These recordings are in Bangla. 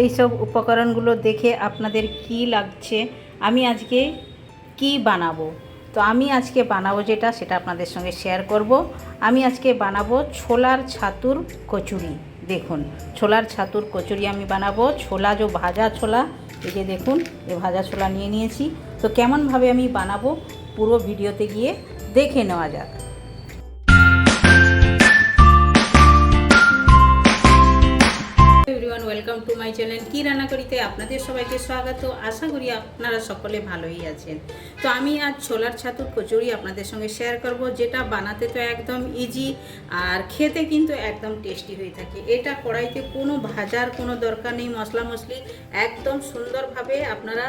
এই সব উপকরণগুলো দেখে আপনাদের কি লাগছে, আমি আজকে কি বানাবো? তো আমি আজকে বানাবো সেটা আপনাদের সঙ্গে শেয়ার করব। আমি আজকে বানাবো ছোলার ছাতুর কচুরি। দেখুন, ছোলার ছাতুর কচুরি আমি বানাবো। ছোলা ভাজা ছোলা, এই যে দেখুন, এই ভাজা ছোলা নিয়ে নিয়েছি। তো কেমনভাবে আমি বানাবো পুরো ভিডিওতে গিয়ে দেখে নেওয়া যাক। Everyone, welcome to my channel কি রান্না করিতে আপনাদের সবাইকে স্বাগত। আশা করি আপনারা সকলে ভালোই আছেন। তো আমি আজ ছোলার ছাতুর কচুরি আপনাদের সঙ্গে শেয়ার করব, যেটা বানাতে তো একদম ইজি আর খেতে কিন্তু একদম টেস্টি হয়ে থাকে। এটা কড়াইতে কোনো ভাজার কোনো দরকার নেই, মশলা মশলি একদম সুন্দরভাবে আপনারা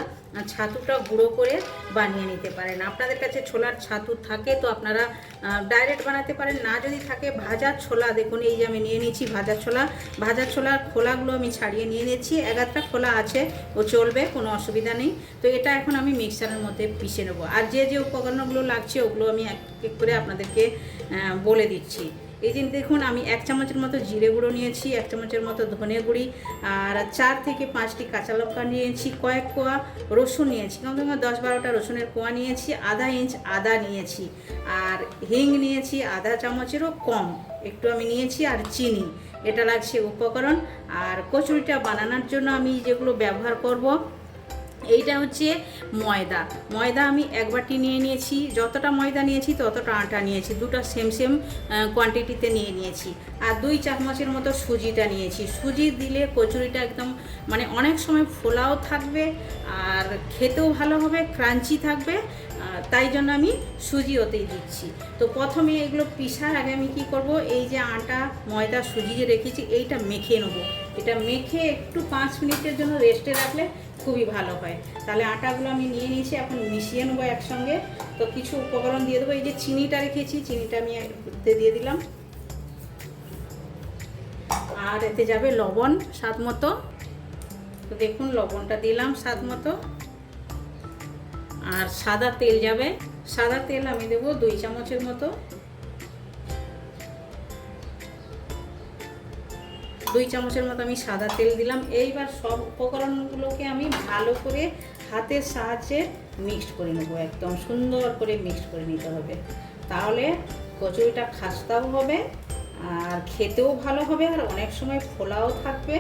ছাতুটা গুঁড়ো করে বানিয়ে নিতে পারেন। আপনাদের কাছে ছোলার ছাতু থাকে তো আপনারা ডাইরেক্ট বানাতে পারেন, না যদি থাকে ভাজা ছোলা, দেখুন এই যে আমি নিয়ে নিয়েছি ভাজা ছোলার খোলাগুলো আমি ছাড়িয়ে নিয়ে নিয়েছি। এগারটা খোলা আছে, ও চলবে, কোনো অসুবিধা নেই। তো এটা এখন আমি মিক্সারের মধ্যে পিষে নেবো। আর যে যে উপকরণগুলো লাগছে ওগুলো আমি এক এক করে আপনাদেরকে বলে দিচ্ছি। এই দিন দেখুন, আমি 1 চামচের মতো জিরে গুঁড়ো নিয়েছি, 1 চামচের মতো ধনে গুঁড়ি, আর 4 থেকে 5টি কাঁচা লঙ্কা নিয়েছি, কয়েক কোয়া রসুন নিয়েছি, কম 10-12টা রসুনের কোয়া নিয়েছি, আধা ইঞ্চ আদা নিয়েছি, আর হিং নিয়েছি আধা চামচেরও কম একটু আমি নিয়েছি, আর চিনি। এটা লাগছে উপকরণ। আর কচুরিটা বানানোর জন্য আমি যেগুলো ব্যবহার করব, এইটা হচ্ছে ময়দা আমি 1 বাটি নিয়ে নিয়েছি। যতটা ময়দা নিয়েছি ততটা আটা নিয়েছি, দুটো সেম কোয়ান্টিটিতে নিয়ে নিয়েছি। আর 2 চামচের মতো সুজিটা নিয়েছি। সুজি দিলে কচুরিটা একদম মানে অনেক সময় ফোলাও থাকবে আর খেতেও ভালো হবে, ক্রাঞ্চি থাকবে, তাই জন্য আমি সুজি ওতেই দিচ্ছি। তো প্রথমে এগুলো পিষার আগে আমি কি করব, এই যে আটা ময়দা সুজি যে রেখেছি এইটা মেখে নেবো। এটা মেখে একটু 5 মিনিটের জন্য রেস্টে রাখলে খুবই ভালো হয়। তাহলে আটাগুলো আমি নিয়ে নিয়েছি, এখন মিশিয়ে নেবো একসঙ্গে। তো কিছু উপকরণ দিয়ে দেবো। এই যে চিনিটা রেখেছি, চিনিটা আমি এতে দিয়ে দিলাম, আর এতে যাবে লবণ স্বাদ মতো। তো দেখুন, লবণটা দিলাম স্বাদ মতো। আর সাদা তেল যাবে, সাদা তেল আমি দেবো 2 চামচের মতো, 2 চামচের মতো আমি সাদা তেল দিলাম। এইবার সব উপকরণগুলোকে আমি ভালো করে হাতের সাহায্যে মিক্সড করে নেবো, একদম সুন্দর করে মিক্সড করে নিতে হবে। তাহলে কচুরিটা খাস্তাও হবে আর খেতেও ভালো হবে, আর অনেক সময় ফোলাও থাকবে।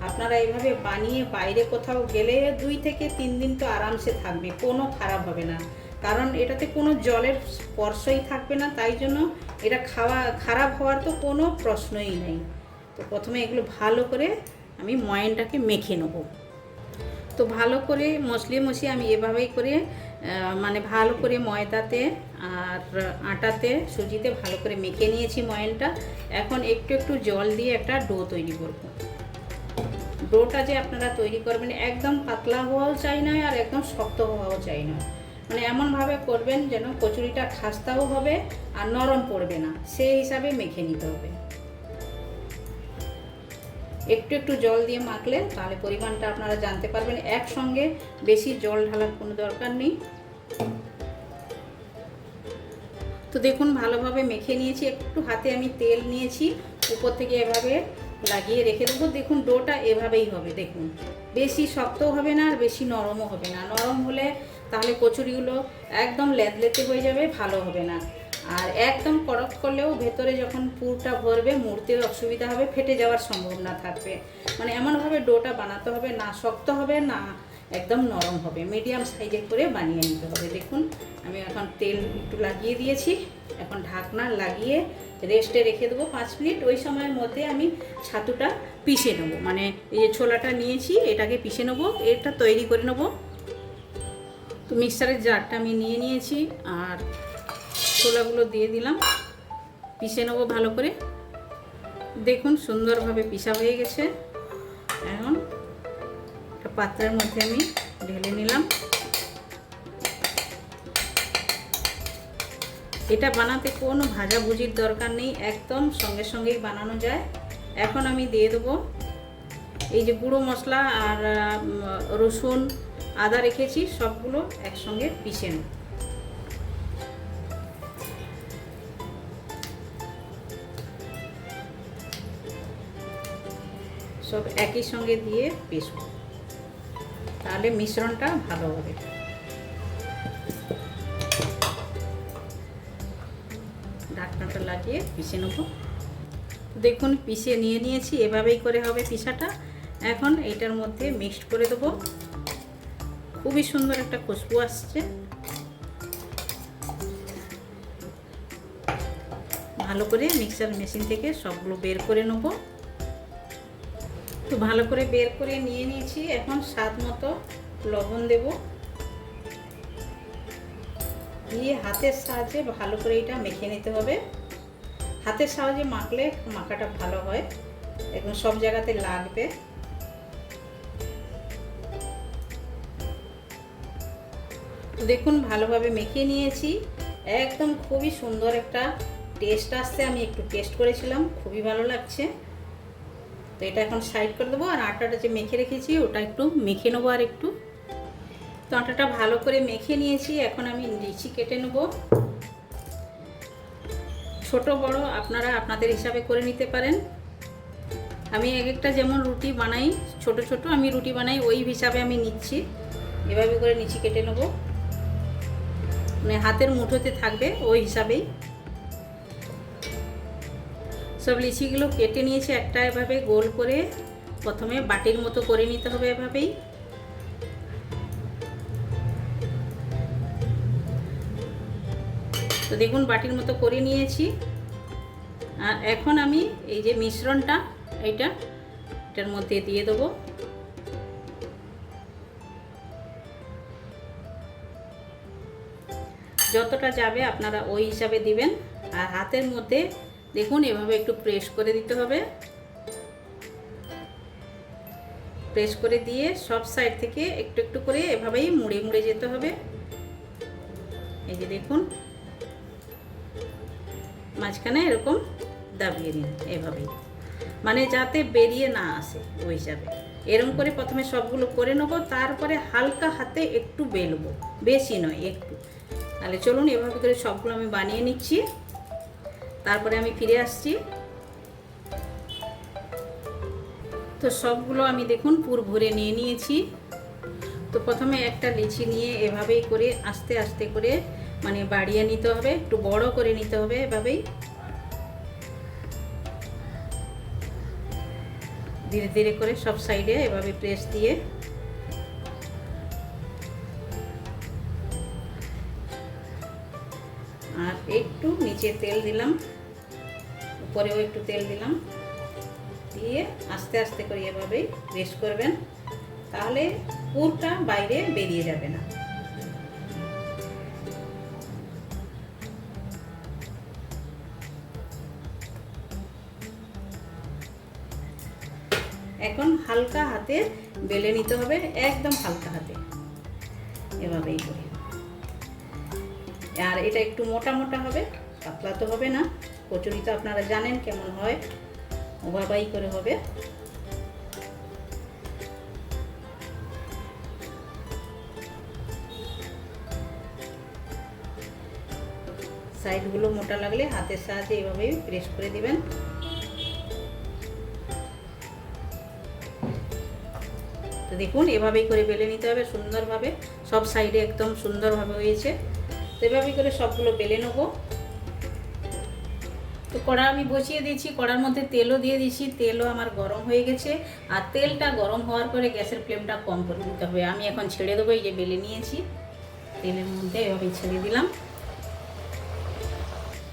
আপনারা এইভাবে বানিয়ে বাইরে কোথাও গেলে 2 থেকে 3 দিন তো আরামসে থাকবে, কোনো খারাপ হবে না, কারণ এটাতে কোনো জলের স্পর্শই থাকবে না। তাই জন্য এটা খারাপ হওয়ার তো কোনো প্রশ্নই নেই। তো প্রথমে এগুলো ভালো করে আমি ময়ানটাকে মেখে নেব। তো ভালো করে মশলিয়ে আমি এভাবেই করে মানে ভালো করে ময়দাতে আর আটাতে সুজিতে ভালো করে মেখে নিয়েছি ময়ানটা। এখন একটু একটু জল দিয়ে একটা ডো তৈরি করব। ডোটা যে আপনারা তৈরি করবেন একদম পাতলা হওয়াও চাই না আর একদম শক্ত হওয়াও চাই না, মানে এমনভাবে করবেন যেন কচুরিটা খাস্তাও হবে আর নরম পড়বে না, সেই হিসাবে মেখে নিতে হবে। একটু একটু জল দিয়ে মাখলে তাহলে পরিমাণটা আপনারা জানতে পারবেন। একসঙ্গে বেশি জল ঢালার কোনো দরকার নেই। তো দেখুন, ভালোভাবে মেখে নিয়েছি। একটু হাতে আমি তেল নিয়েছি, উপর থেকে এভাবে লাগিয়ে রেখে দেবো। দেখুন, ডোটা এভাবেই হবে। দেখুন, বেশি শক্তও হবে না আর বেশি নরমও হবে না। নরম হলে তাহলে কচুরিগুলো একদম লেদলেতে হয়ে যাবে, ভালো হবে না। আর একদম কড়ক করলেও ভেতরে যখন পুরটা ভরবে মুড়তে অসুবিধা হবে, ফেটে যাওয়ার সম্ভাবনা থাকবে। মানে এমনভাবে ডোটা বানাতে হবে, না শক্ত হবে না একদম নরম হবে, মিডিয়াম সাইজের করে বানিয়ে নিতে হবে। দেখুন, আমি এখন তেল একটু লাগিয়ে দিয়েছি, এখন ঢাকনা লাগিয়ে রেস্টে রেখে দেবো 5 মিনিট। ওই সময়ের মধ্যে আমি ছাতুটা পিষে নেবো, মানে এই যে ছোলাটা নিয়েছি এটাকে পিষে নেবো, এটা তৈরি করে নেবো। তো মিক্সারের জারটা আমি নিয়ে নিয়েছি আর ছোলাগুলো দিয়ে দিলাম, পিষে নেবো ভালো করে। দেখুন, সুন্দরভাবে পিষা হয়ে গেছে। এখন একটা পাত্রের মধ্যে আমি ঢেলে নিলাম। এটা বানাতে কোনো ভাজাভুজির দরকার নেই, একদম সঙ্গে সঙ্গেই বানানো যায়। এখন আমি দিয়ে দেবো এই যে গুঁড়ো মশলা আর রসুন আদা রেখেছি, সবগুলো একসঙ্গে পিষে নেব। সব একই সঙ্গে দিয়ে পিসব, তাহলে মিশ্রণটা ভালো হবে। ঢাকনাটা লাগিয়ে পিষে নেব। দেখুন পিষে নিয়েছি, এভাবেই করে হবে পিষাটা। এখন এইটার মধ্যে মিক্সড করে দেবো। খুবই সুন্দর একটা খুশবু আসছে। ভালো করে মিক্সার মেশিন থেকে সবগুলো বের করে নেব। তো ভালো করে বের করে নিয়েছি। এখন স্বাদ মতো লবণ দেব, দিয়ে হাতের সাহায্যে ভালো করে এটা মেখে নিতে হবে। হাতের সাহায্যে মাখলে মাখাটা ভালো হয়, একদম সব জায়গাতে লাগবে। তো দেখুন ভালোভাবে মেখে নিয়েছি, একদম খুবই সুন্দর একটা টেস্ট আসছে। আমি একটু টেস্ট করেছিলাম, খুবই ভালো লাগছে। তো এটা এখন সাইড করে দেবো। আর আটাটা যে মেখে রেখেছি ওটা একটু মেখে নেবো আর একটু। তো আটাটা ভালো করে মেখে নিয়েছি। এখন আমি লিচি কেটে নেব। ছোট বড় আপনারা আপনাদের হিসাবে করে নিতে পারেন। আমি এক একটা যেমন রুটি বানাই, ছোট ছোট আমি রুটি বানাই, ওই হিসাবে আমি নিচ্ছি। এভাবে করে লিচি কেটে নেব, মানে হাতের মুঠোতে থাকবে ওই হিসাবেই। সব লিচিগুলো কেটে নিয়েছি একটা এভাবে গোল করে। প্রথমে বাটির মতো করে নিতে হবে এভাবেই। তো দেখুন বাটির মতো করে নিয়েছি। আর এখন আমি এই যে মিশ্রণটা এটার মধ্যে দিয়ে দেবো। যতটা যাবে আপনারা ওই হিসাবে দিবেন। আর হাতের মধ্যে দেখুন এভাবে একটু প্রেস করে দিতে হবে। প্রেস করে দিয়ে সব সাইড থেকে একটু একটু করে এভাবেই মুড়ে মুড়ে যেতে হবে। এই যে দেখুন মাঝখানে এরকম দাবিয়ে নিন এভাবেই, মানে যাতে বেরিয়ে না আসে ওই হিসাবে। এরকম করে প্রথমে সবগুলো করে নেব, তারপরে হালকা হাতে একটু বেলবো, বেশি নয় একটু। তাহলে চলুন এভাবে করে সবগুলো আমি বানিয়ে নিচ্ছি, তারপরে আমি ফিরে আসছি। তো সবগুলো আমি দেখুন পুর ভরে নিয়ে নিয়েছি। তো প্রথমে একটা লিচি নিয়ে এভাবেই করে আস্তে আস্তে করে মানে বাড়িয়ে নিতে হবে, একটু বড় করে নিতে হবে এভাবেই। ধীরে ধীরে করে সব সাইডে এভাবে প্রেস দিয়ে আর একটু নিচে তেল দিলাম, উপরেও একটু তেল দিলাম, দিয়ে আস্তে আস্তে করে এভাবেই প্রেস করবেন, তাহলে পুরটা বাইরে বেরিয়ে যাবে না। এখন হালকা হাতে বেলে নিতে হবে, একদম হালকা হাতে এভাবেই করে। আর এটা একটু মোটা মোটা হবে, পাতলা তো হবে না। কচুরি তো আপনারা জানেন কেমন হয়, ওভাবেই করে হবে। সাইডগুলো মোটা লাগলে হাতের সাহায্যে এভাবেই প্রেস করে দিবেন। তো দেখুন এভাবেই করে বেলে নিতে হবে সুন্দরভাবে, সব সাইডে একদম সুন্দরভাবে হয়েছে। তো এভাবেই করে সবগুলো বেলে নেব। তো কড়া আমি বসিয়ে দিয়েছি, কড়ার মধ্যে তেলও দিয়ে দিয়েছি। তেলও আমার গরম হয়ে গেছে। আর তেলটা গরম হওয়ার পরে গ্যাসের ফ্লেমটা কম করে দিতে হবে। আমি এখন ছেড়ে দেবো, এই যে বেলে নিয়েছি তেলের মধ্যে এভাবেই ছেড়ে দিলাম।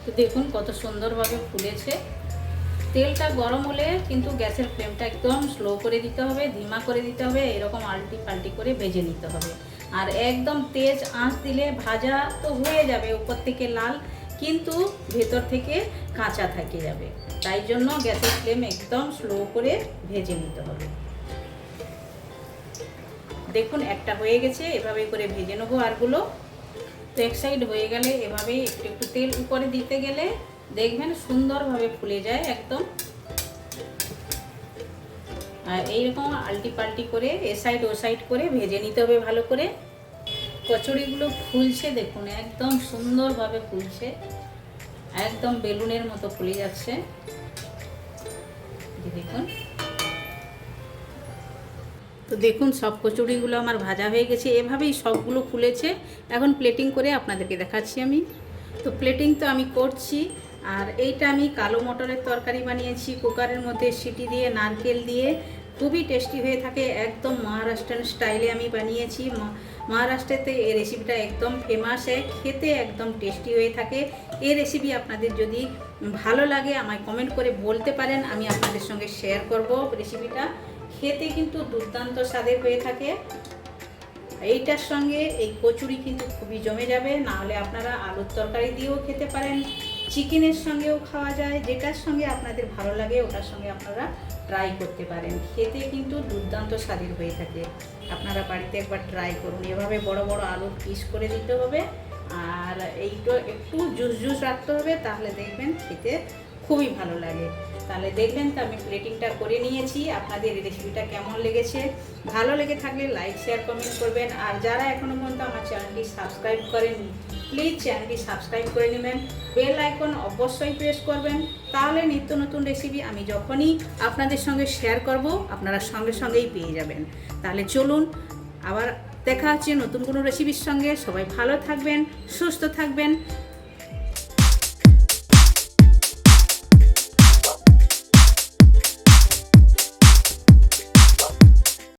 তো দেখুন কত সুন্দরভাবে ফুলেছে। তেলটা গরম হলে কিন্তু গ্যাসের ফ্লেমটা একদম স্লো করে দিতে হবে, ধিমা করে দিতে হবে, এরকম আলটি পাল্টি করে ভেজে নিতে হবে। আর একদম তেজ আঁচ দিলে ভাজা তো হয়ে যাবে উপর থেকে লাল, কিন্তু ভেতর থেকে কাঁচা থেকে যাবে। তাই জন্য গ্যাসের ফ্লেম একদম স্লো করে ভেজে নিতে হবে। দেখুন একটা হয়ে গেছে, এভাবে করে ভেজে নেবো আরগুলো। তো এক সাইড হয়ে গেলে এভাবেই একটু একটু তেল উপরে দিতে গেলে দেখবেন সুন্দরভাবে ফুলে যায় একদম। আর এইরকম আলটি পাল্টি করে এ সাইড ও সাইড করে ভেজে নিতে হবে ভালো করে। কচুরিগুলো ফুলছে দেখুন, একদম সুন্দরভাবে ফুলছে, একদম বেলুনের মতো ফুলে যাচ্ছে। দেখুন তো দেখুন সব কচুরিগুলো আমার ভাজা হয়ে গেছে, এভাবেই সবগুলো ফুলেছে। এখন প্লেটিং করে আপনাদেরকে দেখাচ্ছি আমি। তো প্লেটিং তো আমি করছি। আর এইটা আমি কালো মটরের তরকারি বানিয়েছি কুকারের মধ্যে সিটি দিয়ে, নারকেল দিয়ে। খুবই টেস্টি হয়ে থাকে, একদম মহারাষ্ট্রান স্টাইলে আমি বানিয়েছি। মহারাষ্ট্রেতে এই রেসিপিটা একদম ফেমাস, খেতে একদম টেস্টি হয়ে থাকে। এই রেসিপি আপনাদের যদি ভালো লাগে আমায় কমেন্ট করে বলতে পারেন, আমি আপনাদের সঙ্গে শেয়ার করব। রেসিপিটা খেতে কিন্তু দুর্দান্ত স্বাদের হয়ে থাকে। এইটার সঙ্গে এই কচুরি কিন্তু খুবই জমে যাবে। না হলে আপনারা আলুর তরকারি দিয়েও খেতে পারেন, চিকেনের সঙ্গেও খাওয়া যায়, যেটার সঙ্গে আপনাদের ভালো লাগে ওটার সঙ্গে আপনারা ট্রাই করতে পারেন। খেতে কিন্তু দুর্দান্ত স্বাদের হয়ে থাকে। আপনারা বাড়িতে একবার ট্রাই করুন। এভাবে বড় বড় আলুর পিস করে দিতে হবে, আর এইটা একটু জুস জুস রাখতে হবে, তাহলে দেখবেন খেতে খুবই ভালো লাগে। তাহলে দেখলেন তো আমি প্লেটিংটা করে নিয়েছি। আপনাদের এই রেসিপিটা কেমন লেগেছে? ভালো লেগে থাকলে লাইক শেয়ার কমেন্ট করবেন। আর যারা এখনও পর্যন্ত আমার চ্যানেলটি সাবস্ক্রাইব করেননি, প্লিজ চ্যানেলটি সাবস্ক্রাইব করে নেবেন, বেল আইকন অবশ্যই প্রেস করবেন। তাহলে নিত্য নতুন রেসিপি আমি যখনই আপনাদের সঙ্গে শেয়ার করব আপনারা সঙ্গে সঙ্গেই পেয়ে যাবেন। তাহলে চলুন আবার দেখা হচ্ছে নতুন কোনো রেসিপির সঙ্গে। সবাই ভালো থাকবেন, সুস্থ থাকবেন।